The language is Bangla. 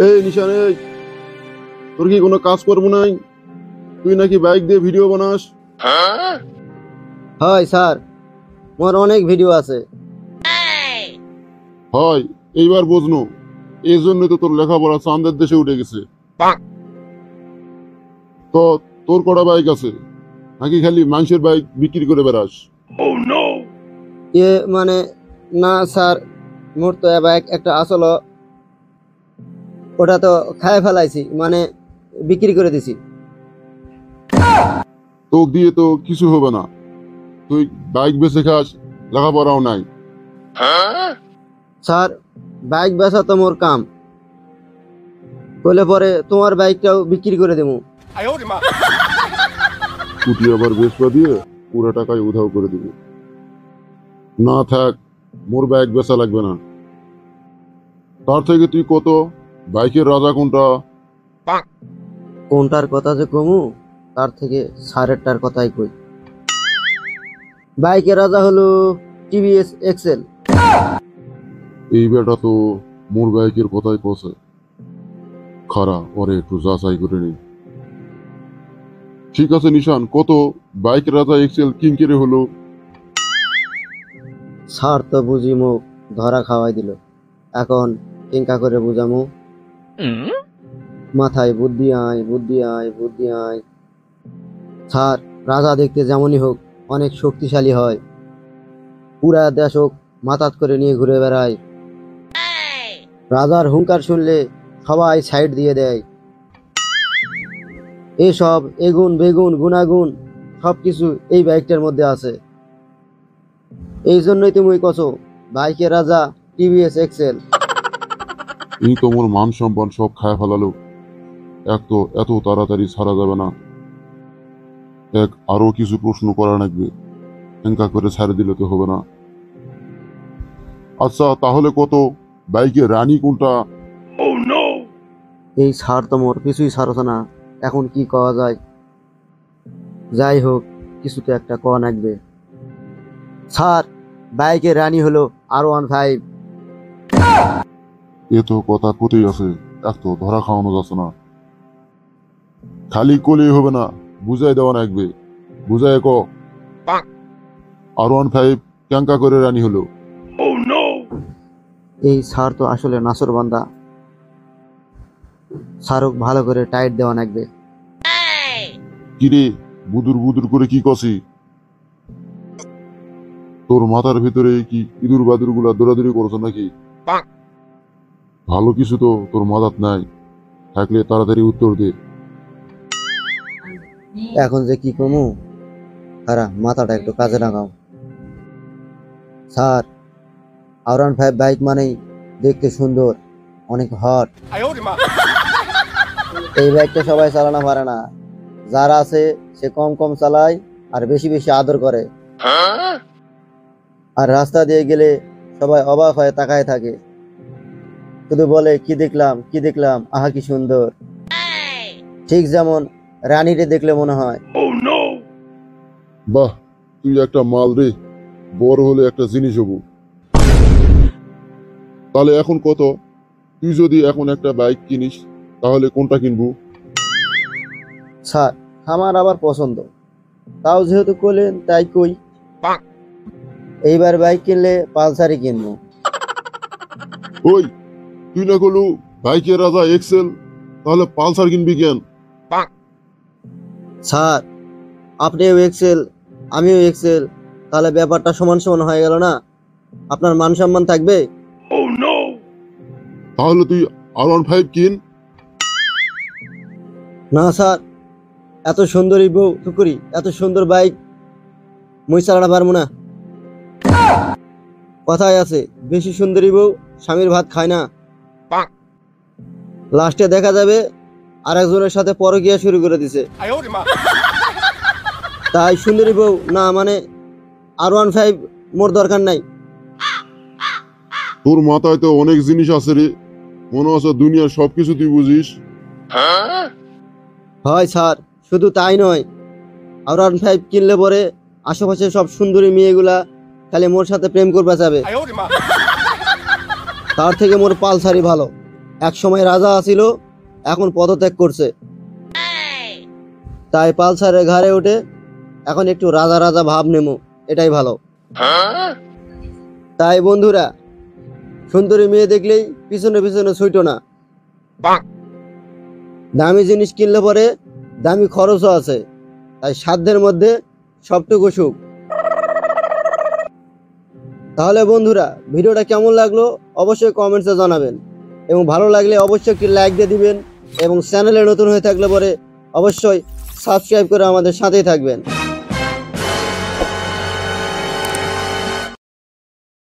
এই নিশান, এই তোর কি কোনো কাজ করবো নাই? তুই নাকি বাইক দিয়ে ভিডিও বানাস? হয় স্যার, মোর অনেক ভিডিও আছে। হয়, এইবার বুঝনু। এই জন্য তো তোর লেখাপড়া চাঁদের দেশে উঠে গেছে। তো তোর কটা বাইক আছে, নাকি খালি মানুষের বাইক বিক্রি করে বেড়াস? মানে না স্যার, মোর তো বাইক একটা আসল, ওটা তো খায় ফেলাইছি, মানে বিক্রি করে দিছি। তোক দিয়ে তো কিছু হবে না, তুই বাইক বেচে খাস, লেখাপড়াও নাই। স্যার, বাইক বেচা তো মোর কাম, বলে পরে তোমার বাইকটাও বিক্রি করে দেবো। স্কুটি আবার বেচবা দিয়ে পুরো টাকায় উধাও করে দিব। না থাক, মোর বাইক বেচা লাগবে না। তার থেকে তুই কত, বাইকের রাজা কোনটা? কোনটার কথা যে কমু, তার থেকে সারেরটার কথাই কই। বাইকের রাজা হলো টিভিএস এক্সেল। এই বেটা তো মোর বাইকের কথাই কছে। খারা ওরে একটু যাচাই করে নি। ঠিক আছে নিশান, কত বাইক রাজা এক্সেল কিংকেরে হলো? স্যার তো বুঝি মুখ ধরা খাওয়াই দিল, এখন কিংকা করে বুঝামু? মাথায় বুদ্ধি আয়, বুদ্ধি আয়, বুদ্ধি আয়। স্যার, রাজা দেখতে যেমনই হোক অনেক শক্তিশালী হয়, পুরা দেশ হোক মাথাত করে নিয়ে ঘুরে বেড়ায়। রাজার হুঙ্কার শুনলে সবাই সাইড দিয়ে দেয়। এসব এগুন বেগুন গুণাগুণ সবকিছু এই বাইকটার মধ্যে আছে। এই জন্যই তুমি কছো বাইকের রাজা টিভিএস এক্সেল। এই তো মোর মান সম্মান সব খায় ফেলালো। এত তাড়াতাড়ি ছাড়া যাবে না। আরো কিছু প্রশ্ন করা লাগবে, এঙ্কা করে ছাড়ে দিলে তো হবে না। আচ্ছা তাহলে কত, বাইকের রানী কোনটা? এই ছাড় তো মোর কিছুই ছাড়ছে না, এখন কি কওয়া যায়? যাই হোক, কিছু তো একটা কওয়া লাগবে। স্যার, বাইকের রানী হলো R15। এ তো কথা কোথায় আছে, এত ধরা খাওয়ানো যাচ্ছে না। খালি কলেই হবে না, বুঝাই দেওয়া লাগবে। বুঝাই ক R15 ক্যাঙ্কা করে রানী হলো? এই স্যার তো আসলে নাসর বান্দা, স্যারক ভালো করে টাইট দেওয়া লাগবে। কিরে বুদুর বুদুর করে কি কছি? তোর মাথার ভিতরে কি ইঁদুর বাদুর গুলা দৌড়াদৌড়ি করছো নাকি? ভালো কিছু তো তোর মাথাত নাই, থাকলে তাড়াতাড়ি উত্তর দে। এখন যে কি কমু, খারা মাথাটা একটু কাজে লাগাও। স্যার, R15 বাইক মানেই দেখতে সুন্দর, অনেক হট। এই বাইকটা সবাই চালানো পারে না, যারা আছে সে কম কম চালায় আর বেশি বেশি আদর করে। আর রাস্তা দিয়ে গেলে সবাই অবাক হয়ে তাকায় থাকে, শুধু বলে কি দেখলাম কি দেখলাম, আহা কি সুন্দর। ঠিক যেমন রানীরে দেখলে মনে হয়। বাহ, তুই একটা মাল রে, বড় হলে একটা জিনিস হবো। তাহলে এখন কত, তুই যদি এখন একটা বাইক কিনিস তাহলে কোনটা কিনবো? স্যার, আমার আবার পছন্দ, তাও যেহেতু করলেন তাই কই, এইবার বাইক কিনলে পালসারই কিনবো। ওই, তুই না করলু বাইকের রাজা এক্সেল, তাহলে পালসার কিনবি কেন? স্যার, আপনিও এক্সেল আমিও এক্সেল, তাহলে ব্যাপারটা সমান সমান হয়ে গেল না? আপনার মান সম্মান থাকবে। তাহলে তুই R15 কিন। না স্যার, এত সুন্দরী বউ টুকুরি, এত সুন্দর বাইক মুই চালাতে পারবো না। কথায় আছে, বেশি সুন্দরী বউ স্বামীর ভাত খায় না। লাস্টে দেখা যাবে আরেকজনের সাথে পরকীয়া শুরু করে দিছে। তাই সুন্দরী বউ না, মানে R15 মোর দরকার নাই। তোর মাথায় তো অনেক জিনিস আছে রে, মনে হচ্ছে দুনিয়ার সবকিছু তুই বুঝিস। হয় স্যার, শুধু তাই নয়, R15 কিনলে পরে আশেপাশে সব সুন্দরী মেয়েগুলা খালি মোর সাথে প্রেম করবে যাবে। তার থেকে মোর পালসারই ভালো, এক সময় রাজা আছিল, এখন পদত্যাগ করছে, তাই পালসারের ঘাড়ে উঠে এখন একটু রাজা রাজা ভাব নেমো, এটাই ভালো। তাই বন্ধুরা, সুন্দরী মেয়ে দেখলেই পিছনে পিছনে ছুটো না। দামি জিনিস কিনলে পরে দামি খরচও আছে, তাই সাধ্যের মধ্যে সবটুকু সুখ। তাহলে বন্ধুরা, ভিডিওটা কেমন লাগলো অবশ্যই কমেন্টসে জানাবেন, এবং ভালো লাগলে অবশ্যই একটি লাইক দিয়ে দিবেন, এবং চ্যানেলে নতুন হয়ে থাকলে পরে অবশ্যই সাবস্ক্রাইব করে আমাদের সাথেই থাকবেন।